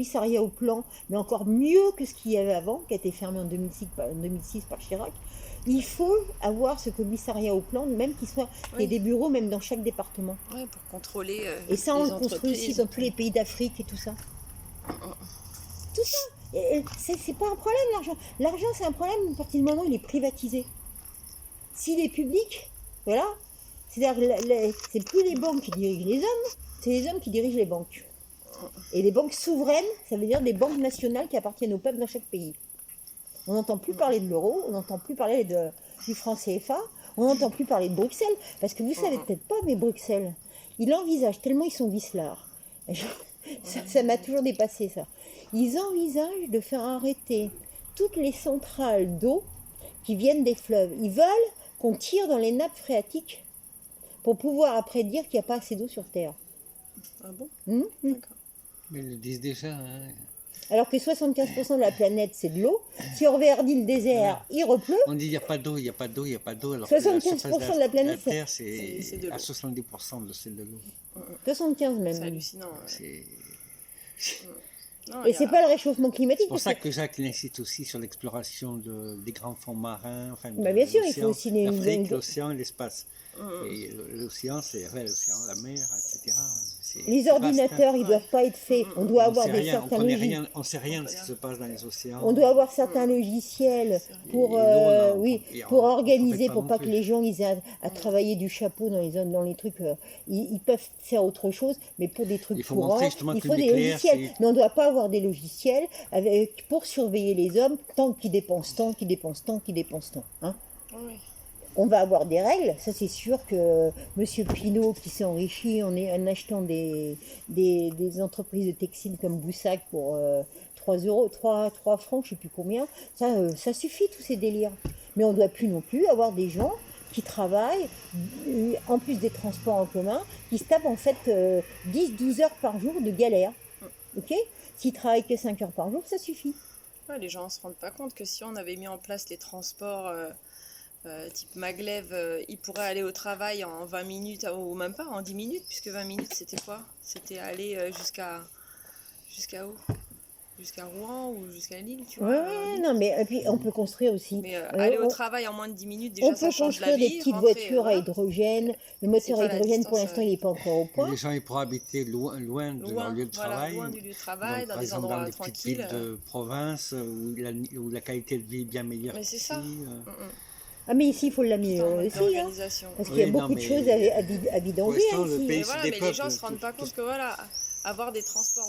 commissariat au plan, mais encore mieux que ce qu'il y avait avant, qui a été fermé en 2006 par Chirac. Il faut avoir ce commissariat au plan, même qu'il y ait des bureaux même dans chaque département. Oui, pour contrôler et ça, on les le construit aussi dans tous les pays d'Afrique et tout ça. Tout ça. C'est pas un problème, l'argent. L'argent, c'est un problème à partir du moment où il est privatisé. S'il est public, voilà. C'est-à-dire, c'est plus les banques qui dirigent les hommes, c'est les hommes qui dirigent les banques. Et les banques souveraines, ça veut dire des banques nationales qui appartiennent au peuple dans chaque pays. On n'entend plus parler de l'euro, on n'entend plus parler du franc CFA, on n'entend plus parler de Bruxelles, parce que vous savez peut-être pas, mais Bruxelles, ils envisagent, tellement ils sont vicelards, ça m'a toujours dépassé ça, ils envisagent de faire arrêter toutes les centrales d'eau qui viennent des fleuves. Ils veulent qu'on tire dans les nappes phréatiques pour pouvoir après dire qu'il n'y a pas assez d'eau sur Terre. Ah bon? D'accord. Mais ils le disent déjà. Hein. Alors que 75% de la planète, c'est de l'eau. Si on reverdit le désert, il repleut. On dit il n'y a pas d'eau, il n'y a pas d'eau, il n'y a pas d'eau. Alors 75% de la planète, la Terre, c'est à 70% de celle de l'eau. 75 même. C'est hallucinant. Et c'est pas le réchauffement climatique. C'est pour ça que Jacques incite aussi sur l'exploration des grands fonds marins. Enfin, bien sûr, il faut aussi l'Afrique, l'océan et l'espace. Et l'océan, c'est l'océan, la mer, etc. Les ordinateurs, ils ne doivent pas être faits. On doit avoir certains logiciels. On ne sait rien de ce qui se passe dans les océans. On doit avoir certains logiciels pour organiser, pour pas que les gens ils aient à travailler du chapeau dans les trucs. Ils peuvent faire autre chose, mais pour des trucs courants, il faut des logiciels. Mais on ne doit pas avoir des logiciels pour surveiller les hommes tant qu'ils dépensent tant, qu'ils dépensent tant, qu'ils dépensent tant. Hein. Oui. On va avoir des règles, ça c'est sûr que M. Pinault qui s'est enrichi en achetant des entreprises de textile comme Boussac pour 3 francs, je ne sais plus combien, ça suffit tous ces délires. Mais on ne doit plus non plus avoir des gens qui travaillent, en plus des transports en commun, qui se tapent en fait 10-12 heures par jour de galère. Ok ? S'ils travaillent que 5 heures par jour, ça suffit. Ouais, les gens ne se rendent pas compte que si on avait mis en place les transports... type maglev, il pourrait aller au travail en 20 minutes, ou même pas, en 10 minutes, puisque 20 minutes, c'était quoi? C'était aller jusqu'à où? Jusqu'à Rouen ou jusqu'à Lille, tu vois. Non, mais et puis on peut construire aussi. Mais aller au travail en moins de 10 minutes, déjà, ça change la vie. On peut construire des petites voitures à hydrogène. Le moteur à hydrogène, pour l'instant, il n'est pas encore au point. Les gens, ils pourraient habiter loin de leur lieu de travail. Loin du lieu de travail, donc, dans des endroits dans des tranquilles. Petites villes de province où la qualité de vie est bien meilleure. Mais c'est ça. Ah mais ici il faut l'améliorer aussi, hein, parce qu'il y a beaucoup de choses à vidanger ici. Mais voilà, mais les gens ne se rendent pas compte que voilà, avoir des transports,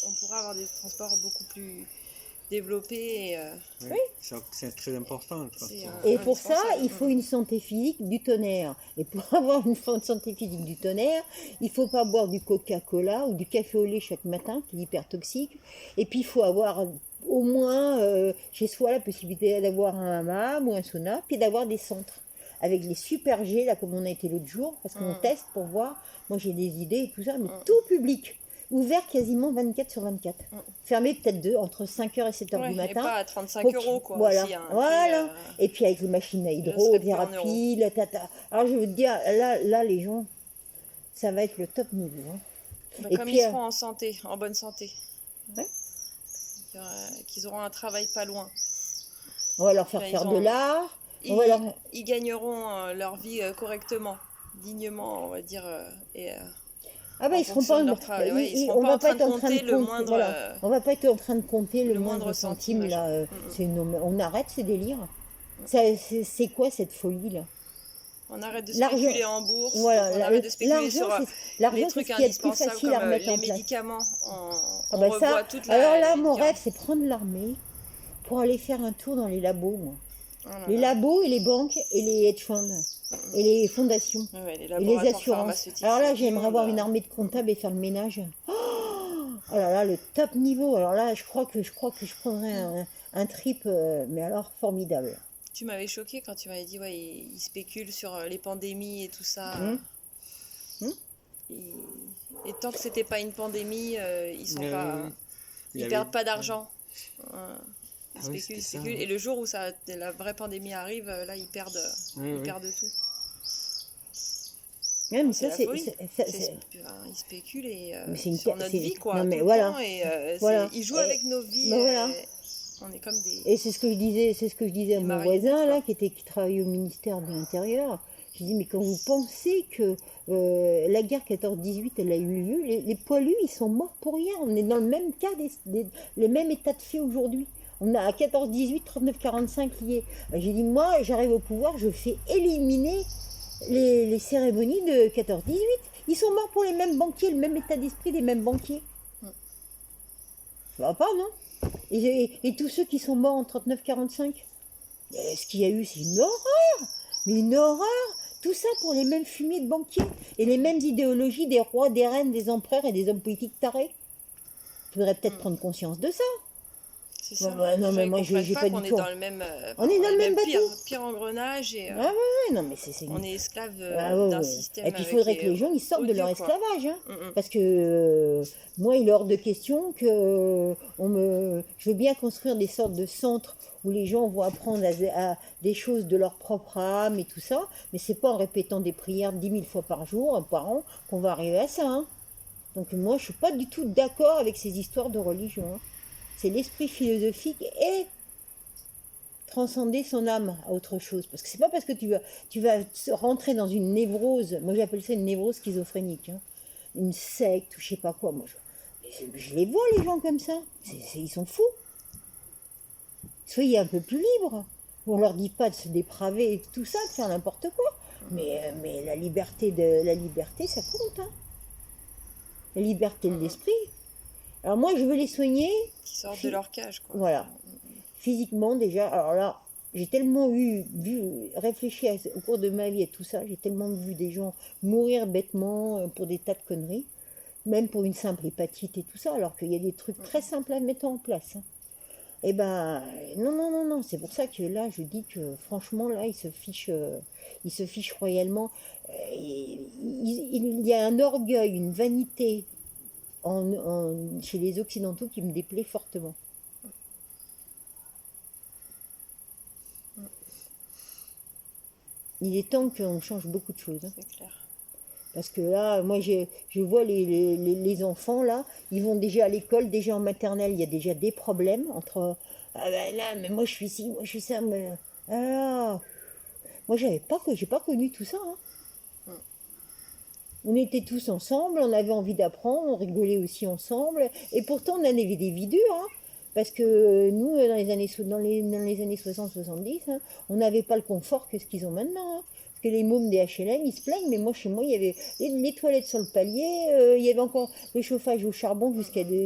on pourrait avoir des transports beaucoup plus développés. Oui. C'est très important. Et pour ça, il faut une santé physique du tonnerre. Et pour avoir une santé physique du tonnerre, il ne faut pas boire du Coca-Cola ou du café au lait chaque matin, qui est hyper toxique. Et puis il faut avoir au moins chez soi la possibilité d'avoir un hammam ou un sauna, puis d'avoir des centres avec les super G, là comme on a été l'autre jour, parce qu'on teste pour voir, moi j'ai des idées et tout ça, mais tout public, ouvert quasiment 24 sur 24, fermé peut-être entre 5h et 7h du matin. Et pas à 35 € quoi. Voilà, aussi, hein, voilà. Et puis avec les machines à hydrothérapie, alors je veux te dire, là les gens, ça va être le top niveau. Hein. Bah, comme ils seront en santé, en bonne santé. Ouais. Qu'ils auront un travail pas loin. On va leur faire de l'art. Ils gagneront leur vie correctement, dignement, on va dire. Ils seront pas on va pas être en train de compter le moindre. Voilà. On va pas être en train de compter le moindre centime là. On arrête ces délires. C'est quoi cette folie là? On arrête de spéculer en bourse. Voilà, on arrête de spéculer sur les trucs indispensables comme les médicaments. Alors là, mon rêve, c'est prendre l'armée pour aller faire un tour dans les labos. Moi. Les labos et les banques et les hedge funds et les fondations et les assurances. Alors là, j'aimerais avoir une armée de comptables et faire le ménage. Oh là là, le top niveau. Alors là, je crois que je prendrais un trip, mais alors formidable. Tu m'avais choqué quand tu m'avais dit ils spéculent sur les pandémies et tout ça. Et tant que c'était pas une pandémie, ils sont pas, ils perdent pas d'argent. Ils spéculent. Et le jour où la vraie pandémie arrive, là ils perdent tout. Ouais, mais C'est ça, la folie. c'est- Ils spéculent mais c'est une sur ca- notre c'est- vie, quoi, non, tout mais le voilà. temps. Et Voilà. ils jouent Et- avec nos vies. ben voilà. On est comme des... Et c'est ce que je disais à Des mon marionnettes, voisin, là, quoi. qui travaille au ministère de l'Intérieur. Je dis, mais quand vous pensez que la guerre 14-18, elle a eu lieu, les poilus, ils sont morts pour rien. On est dans le même cas, le même état de fait aujourd'hui. On a à 14-18, 39-45 liés. J'ai dit, moi, j'arrive au pouvoir, je fais éliminer les cérémonies de 14-18. Ils sont morts pour les mêmes banquiers, le même état d'esprit des mêmes banquiers. Ça va pas, non? Et tous ceux qui sont morts en 39-45, ce qu'il y a eu, c'est une horreur. Mais une horreur. Tout ça pour les mêmes fumiers de banquiers et les mêmes idéologies des rois, des reines, des empereurs et des hommes politiques tarés. Il faudrait peut-être prendre conscience de ça. C'est ça. Non, mais moi, Ils j'ai comprennent pas qu'on du est tout. dans le même... On est dans le même bateau. Pire engrenage. Et, Ah ouais, non, mais on est esclave ouais, d'un ouais. système. Et puis il avec faudrait que les gens ils sortent de odieux, leur quoi. esclavage. Hein. Mm, mm. Parce que moi, il est hors de question que je veux bien construire des sortes de centres où les gens vont apprendre à des choses de leur propre âme et tout ça, mais c'est pas en répétant des prières 10 000 fois par jour, par an, qu'on va arriver à ça. Hein. Donc moi, je suis pas du tout d'accord avec ces histoires de religion. Hein. C'est l'esprit philosophique et transcender son âme à autre chose. Parce que c'est pas parce que tu vas rentrer dans une névrose, moi j'appelle ça une névrose schizophrénique, hein, une secte ou je sais pas quoi. Moi, je les vois les gens comme ça. Ils sont fous. Soyez un peu plus libres. On leur dit pas de se dépraver et tout ça, de faire n'importe quoi. Mais la liberté, ça compte. Hein. La liberté de l'esprit. Alors moi, je veux les soigner. Qui sortent de leur cage, quoi. Voilà. Physiquement déjà, alors là, j'ai tellement réfléchi au cours de ma vie à tout ça, j'ai tellement vu des gens mourir bêtement pour des tas de conneries, même pour une simple hépatite et tout ça, alors qu'il y a des trucs très simples à mettre en place. Hein. Eh ben, non, c'est pour ça que là, je dis que franchement, là, ils se fichent royalement. Il y a un orgueil, une vanité chez les Occidentaux qui me déplaît fortement. Il est temps qu'on change beaucoup de choses. Hein. C'est clair. Parce que là, moi, je vois les enfants, là, ils vont déjà à l'école, déjà en maternelle, il y a déjà des problèmes entre... Ah ben là, mais moi, je suis ci, moi, je suis ça, mais... Ah, moi, j'ai pas connu tout ça. Hein. On était tous ensemble, on avait envie d'apprendre, on rigolait aussi ensemble, et pourtant, on en avait des vies dures, hein. Parce que nous, dans les années 60-70, hein, on n'avait pas le confort que ce qu'ils ont maintenant. Hein. Parce que les mômes des HLM, ils se plaignent, mais moi, chez moi, il y avait les toilettes sur le palier, il y avait encore le chauffage au charbon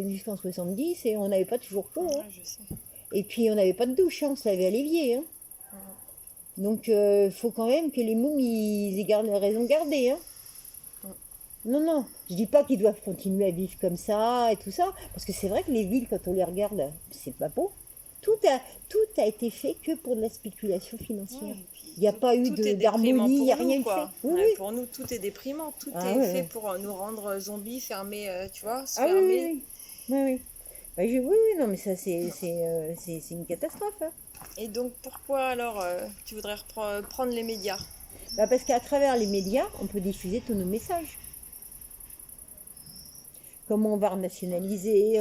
jusqu'en 70, et on n'avait pas toujours chaud. Hein. Ouais, je sais. Et puis, on n'avait pas de douche, hein, on se lavait à l'évier. Hein. Donc, faut quand même que les mômes, ils aient raison de garder. Hein. Non, je dis pas qu'ils doivent continuer à vivre comme ça et tout ça, parce que c'est vrai que les villes, quand on les regarde, c'est pas beau. Tout a été fait que pour de la spéculation financière. Ouais, Il n'y a pas eu d'harmonie, il n'y a rien eu quoi. fait. Oui, Ouais, oui. pour nous, tout est déprimant. Tout Ah, est ouais, fait ouais. pour nous rendre zombies, fermés, tu vois, se Ah oui, fermer. oui. Bah, oui, non, mais ça, c'est une catastrophe. Hein. Et donc, pourquoi alors tu voudrais prendre les médias? Bah, parce qu'à travers les médias, on peut diffuser tous nos messages. Comment on va renationaliser,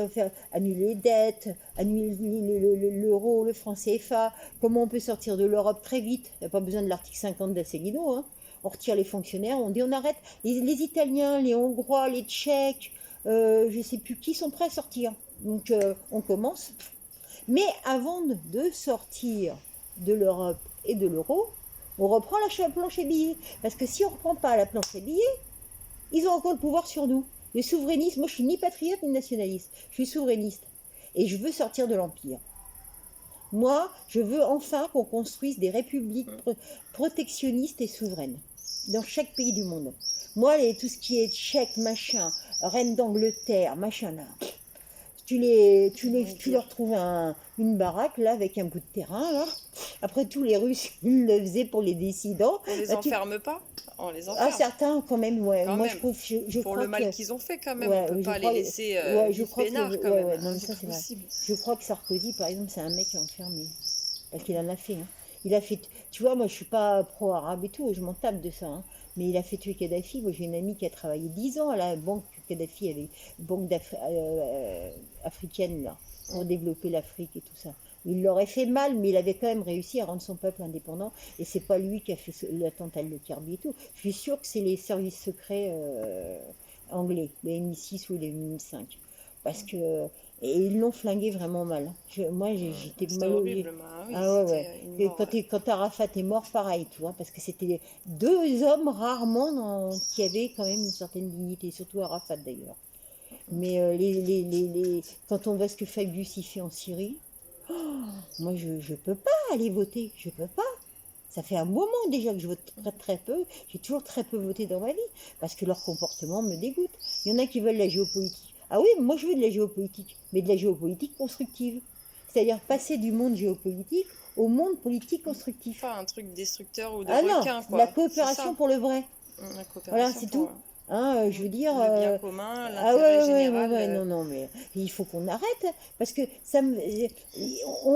annuler les dettes, annuler l'euro, le franc CFA, comment on peut sortir de l'Europe très vite. Il n'y a pas besoin de l'article 50 d'Asselineau. Hein. On retire les fonctionnaires, on dit on arrête. Les Italiens, les Hongrois, les Tchèques, je ne sais plus qui sont prêts à sortir. Donc on commence. Mais avant de sortir de l'Europe et de l'euro, on reprend la planche à billets. Parce que si on ne reprend pas la planche à billets, ils ont encore le pouvoir sur nous. Le souverainisme, moi je suis ni patriote ni nationaliste, je suis souverainiste. Et je veux sortir de l'Empire. Moi, je veux enfin qu'on construise des républiques protectionnistes et souveraines dans chaque pays du monde. Moi, tout ce qui est tchèque, machin, reine d'Angleterre, machin là, tu leur trouves une baraque là avec un bout de terrain là. Après tous les Russes ils le faisaient pour les dissidents. On les enferme pas? On les enferme. Ah certains quand même, ouais. Quand Moi même. je trouve, je pour crois le mal que... qu'ils ont fait quand même, Ouais, on peut je pas crois- les laisser ouais, je vivre crois que peinards c'est- quand ouais, même. ouais, non, mais C'est ça, pas c'est vrai. possible. Je crois que Sarkozy par exemple c'est un mec enfermé parce qu'il en a fait. Hein. Il a fait, tu vois, moi je suis pas pro-arabe et tout, je m'en tape de ça, hein. Mais il a fait tuer Kadhafi. Moi j'ai une amie qui a travaillé 10 ans à la banque que Kadhafi avait, africaine là, pour développer l'Afrique et tout ça. Il l'aurait fait mal, mais il avait quand même réussi à rendre son peuple indépendant. Et c'est pas lui qui a fait l'attentat de Lockerbie et tout. Je suis sûre que c'est les services secrets anglais, les MI6 ou les MI5. Parce que. Et ils l'ont flingué vraiment mal. Moi, j'étais C'était mal. horrible, oui, Ah ouais, c'était ouais. une Et mort. quand Arafat est mort, pareil, tu vois, parce que c'était deux hommes rarement qui avaient quand même une certaine dignité, surtout Arafat d'ailleurs. Mais quand on voit ce que Fabius y fait en Syrie, moi je peux pas aller voter, je peux pas. Ça fait un moment déjà que je vote très très peu. J'ai toujours très peu voté dans ma vie parce que leur comportement me dégoûte. Il y en a qui veulent la géopolitique. Ah oui, moi je veux de la géopolitique, mais de la géopolitique constructive. C'est-à-dire passer du monde géopolitique au monde politique constructif. Pas un truc destructeur ou de Ah non, requin, quoi. la C'est coopération ça. pour le vrai. La coopération Voilà, c'est tout. pour Hein, je veux dire. le bien commun, Ah l'intérêt ouais, général. non, non, mais il faut qu'on arrête parce que ça me.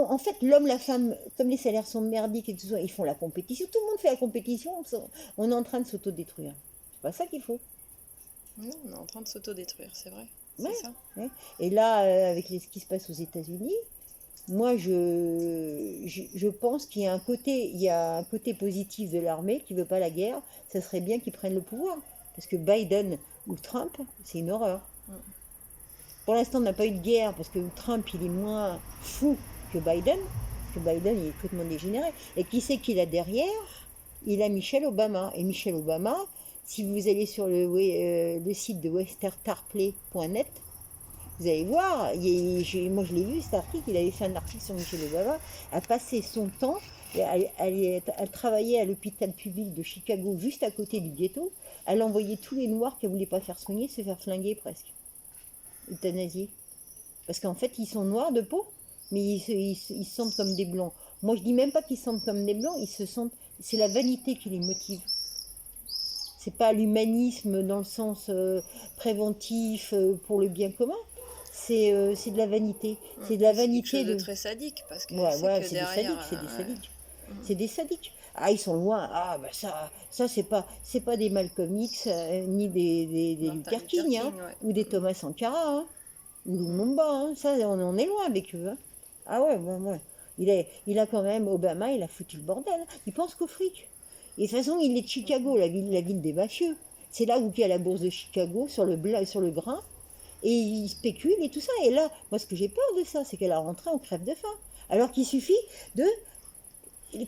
En fait, l'homme, la femme, comme les salaires sont merdiques et tout ça, ils font la compétition. Tout le monde fait la compétition. On est en train de s'autodétruire. C'est pas ça qu'il faut. Non, on est en train de s'autodétruire, c'est vrai. Ouais, C'est ça. ouais. Et là, avec ce qui se passe aux États-Unis, moi, je pense qu'il y a un côté positif de l'armée qui veut pas la guerre. Ça serait bien qu'ils prennent le pouvoir. Parce que Biden ou Trump, c'est une horreur. Pour l'instant, on n'a pas eu de guerre parce que Trump, il est moins fou que Biden. Parce que Biden, il est complètement dégénéré. Et qui c'est qu'il a derrière? Il a Michelle Obama. Et Michelle Obama, si vous allez sur le site de westertarplay.net, vous allez voir, moi je l'ai vu cet article, il avait fait un article sur Michelle Obama, a passé son temps, elle travaillait à l'hôpital public de Chicago, juste à côté du ghetto, elle envoyait tous les noirs qu'elle ne voulait pas faire soigner, se faire flinguer presque, euthanasier. Parce qu'en fait, ils sont noirs de peau, mais ils se sentent comme des blancs. Moi je dis même pas qu'ils se sentent comme des blancs, ils se sentent, c'est la vanité qui les motive. C'est pas l'humanisme dans le sens préventif pour le bien commun. C'est de la vanité. C'est de la vanité. Quelque chose de très sadique parce que ouais, que c'est derrière, des sadiques. C'est des sadiques. Ah, ils sont loin. Ah, bah ça c'est pas des Malcolm X, ni des Luther King, hein, ou des Thomas Sankara, hein, ou Lumumba. Hein. Ça, on est loin avec eux. Hein. Ah ouais, ouais. Il a quand même, Obama, il a foutu le bordel. Hein. Il pense qu'au fric. Et de toute façon, il est de Chicago, la ville des mafieux. C'est là où il y a la bourse de Chicago, sur le grain. Et il spécule et tout ça. Et là, moi, ce que j'ai peur de ça, c'est qu'à la rentrée, on crève de faim. Alors qu'il suffit de...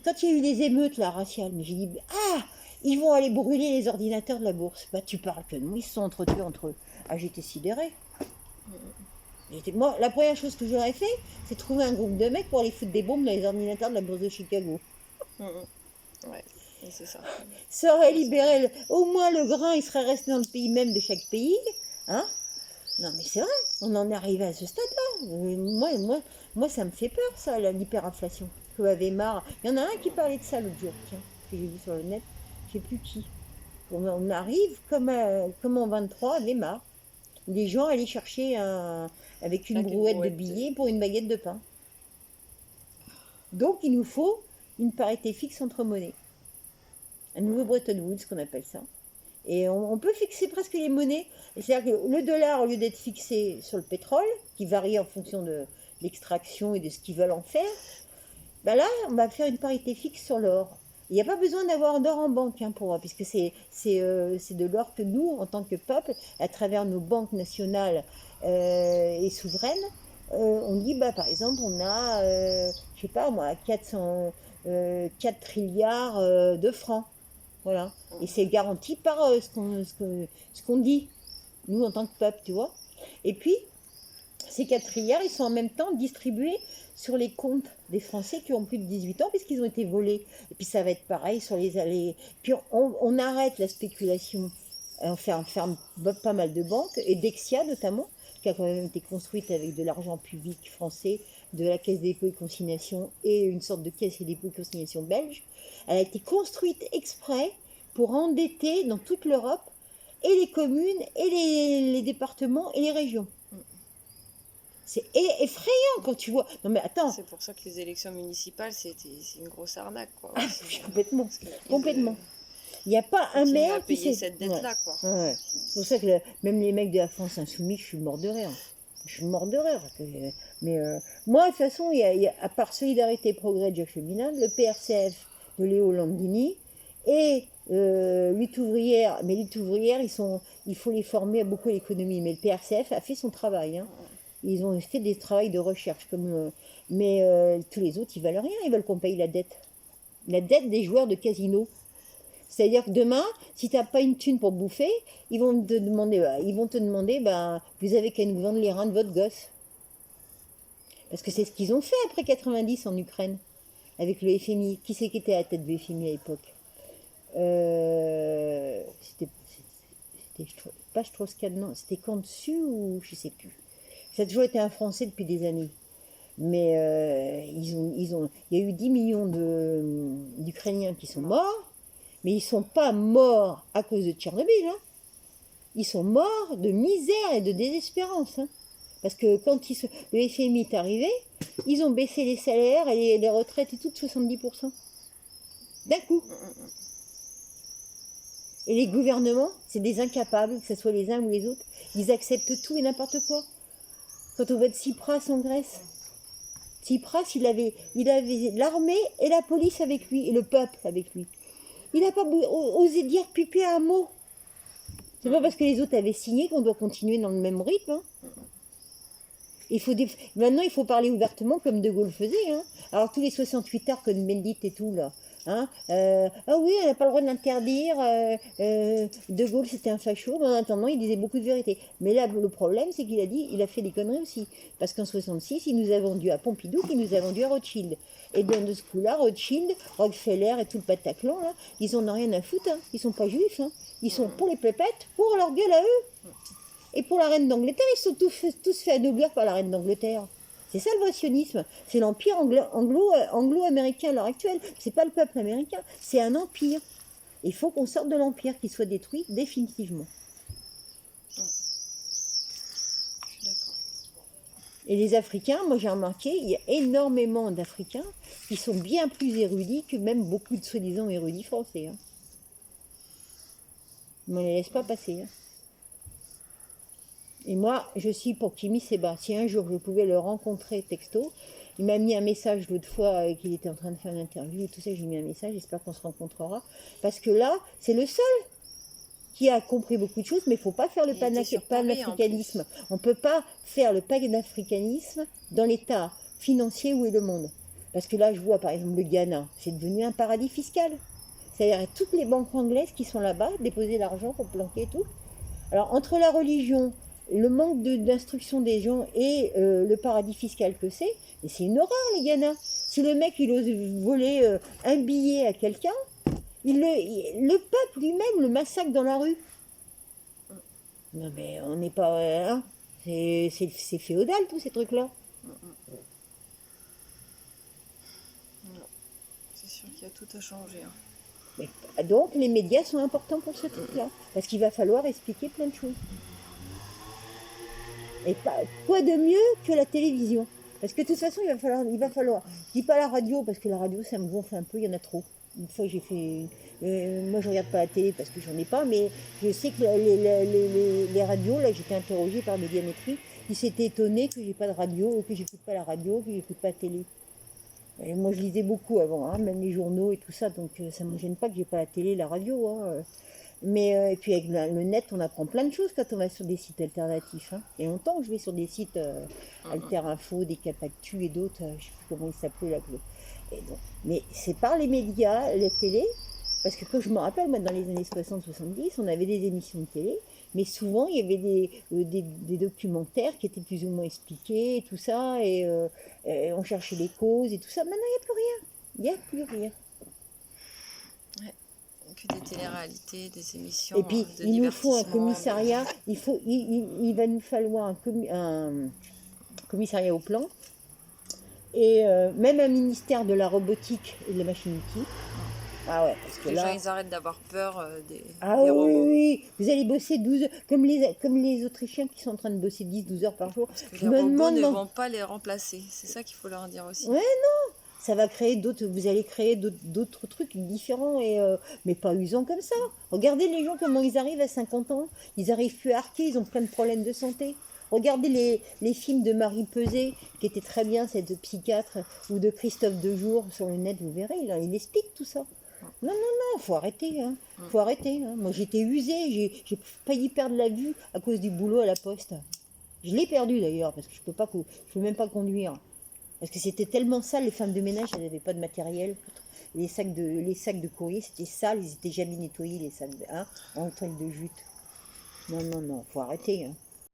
Quand il y a eu les émeutes, là, raciales, mais j'ai dit, ah, ils vont aller brûler les ordinateurs de la bourse. Bah, tu parles que non, ils se sont entretués entre eux. Ah, j'étais sidérée. Moi, la première chose que j'aurais fait, c'est trouver un groupe de mecs pour aller foutre des bombes dans les ordinateurs de la bourse de Chicago. Ouais, c'est ça. Ça aurait libéré, au moins le grain, il serait resté dans le pays même de chaque pays. Hein? Non, mais c'est vrai, on en est arrivé à ce stade-là. Moi, ça me fait peur, ça, l'hyperinflation. Que avait marre. Il y en a un qui parlait de ça l'autre jour, tiens, que j'ai vu sur le net, je sais plus qui. On arrive comme en 23, avait marre. Les gens allaient chercher avec une brouette de billets pour une baguette de pain. Donc, il nous faut une parité fixe entre monnaies. Un nouveau Bretton Woods, qu'on appelle ça. Et on peut fixer presque les monnaies. C'est-à-dire que le dollar, au lieu d'être fixé sur le pétrole, qui varie en fonction de l'extraction et de ce qu'ils veulent en faire, ben là, on va faire une parité fixe sur l'or. Il n'y a pas besoin d'avoir d'or en banque, hein, puisque c'est de l'or que nous, en tant que peuple, à travers nos banques nationales et souveraines, on dit, bah, par exemple, on a, je sais pas moi, 4 trilliards de francs. Voilà. Et c'est garanti par ce qu'on dit, nous, en tant que peuple, tu vois. Et puis, ces 4 trilliards, ils sont en même temps distribués sur les comptes des Français qui ont plus de 18 ans, puisqu'ils ont été volés. Et puis, ça va être pareil sur les allées. Puis, on arrête la spéculation. On ferme pas mal de banques, et Dexia, notamment, qui a quand même été construite avec de l'argent public français, de la Caisse des dépôts et consignations et une sorte de Caisse des dépôts et consignations belge. Elle a été construite exprès pour endetter dans toute l'Europe et les communes et les départements et les régions. C'est effrayant quand tu vois. Non mais attends. C'est pour ça que les élections municipales, c'est une grosse arnaque, quoi. Ah, complètement. Parce que Complètement. Il n'y a pas un continuer maire à qui payer sait. cette dette-là, quoi. Ouais. C'est pour ça que même les mecs de la France Insoumise, je suis mort de rire. Je suis mort de rire. Mais moi, de toute façon, à part Solidarité et Progrès de Jacques Cheminade, le PRCF de Léo Landini et Lutte ouvrière. Mais Lutte ouvrière, il faut les former à beaucoup à l'économie. Mais le PRCF a fait son travail. Hein. Ils ont fait des travaux de recherche. Mais tous les autres, ils valent rien. Ils veulent qu'on paye la dette. La dette des joueurs de casino. C'est-à-dire que demain, si tu n'as pas une thune pour bouffer, ils vont te demander, vous avez qu'à nous vendre les reins de votre gosse. Parce que c'est ce qu'ils ont fait après 90 en Ukraine, avec le FMI. Qui c'est qui était à la tête du FMI à l'époque C'était pas Strauss-Kahn, non, c'était Cantu ou je sais plus. Ça a toujours été un Français depuis des années. Mais il y a eu 10 millions d'Ukrainiens qui sont morts. Mais ils ne sont pas morts à cause de Tchernobyl. Hein. Ils sont morts de misère et de désespérance. Hein. Parce que quand le FMI est arrivé, ils ont baissé les salaires et les retraites et tout de 70%. D'un coup. Et les gouvernements, c'est des incapables, que ce soit les uns ou les autres. Ils acceptent tout et n'importe quoi. Quand on voit de Tsipras en Grèce, Tsipras, il avait l'armée et la police avec lui, et le peuple avec lui. Il n'a pas osé dire piper un mot. C'est pas parce que les autres avaient signé qu'on doit continuer dans le même rythme. Hein. Maintenant, il faut parler ouvertement comme De Gaulle faisait. Hein. Alors, tous les 68 heures, comme Bendit et tout, là. Hein, ah oui, on n'a pas le droit de l'interdire. De Gaulle, c'était un facho. Mais en attendant, il disait beaucoup de vérité. Mais là, le problème, c'est qu'il a fait des conneries aussi. Parce qu'en 66, il nous a vendu à Pompidou, il nous a vendu à Rothschild. Et de ce coup-là, Rothschild, Rockefeller et tout le Bataclan, là, ils en ont rien à foutre. Hein. Ils sont pas juifs. Hein. Ils sont pour les pépettes, pour leur gueule à eux. Et pour la reine d'Angleterre, ils sont tous fait anoblir par la reine d'Angleterre. C'est ça le vrai sionisme. C'est l'empire anglo-américain à l'heure actuelle. C'est pas le peuple américain, c'est un empire. Il faut qu'on sorte de l'empire, qu'il soit détruit définitivement. Et les Africains, moi j'ai remarqué, il y a énormément d'Africains qui sont bien plus érudits que même beaucoup de soi-disant érudits français. Hein. Mais on ne les laisse pas passer. Hein. Et moi, je suis pour Kimi Seba. Si un jour je pouvais le rencontrer texto, il m'a mis un message l'autre fois qu'il était en train de faire une interview et tout ça, j'ai mis un message, j'espère qu'on se rencontrera. Parce que là, c'est le seul qui a compris beaucoup de choses, mais il ne faut pas faire le panafricanisme. On ne peut pas faire le panafricanisme dans l'état financier où est le monde. Parce que là, je vois par exemple le Ghana, c'est devenu un paradis fiscal. C'est-à-dire toutes les banques anglaises qui sont là-bas, déposer l'argent pour planquer et tout. Alors, entre la religion, le manque d'instruction des gens et le paradis fiscal que c'est une horreur, les Ghana. Si le mec, il ose voler un billet à quelqu'un, le peuple lui-même le massacre dans la rue. Non mais on n'est pas... Hein, c'est féodal tous ces trucs-là. C'est sûr qu'il y a tout à changer. Hein. Mais, donc les médias sont importants pour ce truc-là. Parce qu'il va falloir expliquer plein de choses. Et quoi de mieux que la télévision? Parce que de toute façon, il va falloir. Je dis pas la radio, parce que la radio, ça me gonfle un peu, il y en a trop. Une fois, j'ai fait... moi, je regarde pas la télé parce que j'en ai pas, mais je sais que les radios, là, j'étais interrogée par Médiamétrie, ils s'étaient étonnés que j'ai pas de radio, que j'écoute pas la radio, que j'écoute pas la télé. Et moi, je lisais beaucoup avant, hein, même les journaux et tout ça, donc ça me gêne pas que j'ai pas la télé, la radio. Hein. Mais et puis avec le net, on apprend plein de choses quand on va sur des sites alternatifs. Hein. Et longtemps que je vais sur des sites Alter Info, des Capactu et d'autres, je ne sais plus comment ils s'appelaient là. Mais c'est par les médias, les télé, parce que quand je me rappelle, moi, dans les années 60-70, on avait des émissions de télé, mais souvent il y avait des documentaires qui étaient plus ou moins expliqués et tout ça, et on cherchait les causes et tout ça. Maintenant, il n'y a plus rien. Il n'y a plus rien. Que des téléréalités, des émissions. Et puis, il nous faut un commissariat, il va nous falloir un commissariat au plan, et même un ministère de la robotique et de la machine-outil. Ah ouais, parce que Les là... gens, ils arrêtent d'avoir peur Ah des oui, robots. oui, vous allez bosser 12 heures, comme les Autrichiens qui sont en train de bosser 10-12 heures par jour. Parce que Je les me robots demande, ne vont pas les remplacer. C'est ça qu'il faut leur dire aussi. Ouais, ça va créer d'autres, vous allez créer d'autres trucs différents, mais pas usants comme ça. Regardez les gens, comment ils arrivent à 50 ans, ils arrivent plus à arquer, ils ont plein de problèmes de santé. Regardez les films de Marie Peset, qui étaient très bien, cette psychiatre, ou de Christophe Dejour sur le net, vous verrez, il explique tout ça. Non, non, non, faut arrêter, hein. Faut arrêter, hein. Moi, j'étais usée, j'ai failli perdre la vue à cause du boulot à la poste. Je l'ai perdu d'ailleurs, parce que je peux même pas conduire. Parce que c'était tellement sale, les femmes de ménage, elles n'avaient pas de matériel. Les sacs de courrier, c'était sale, ils n'étaient jamais nettoyés, les sacs en toile de jute. Non, non, non, faut arrêter, hein.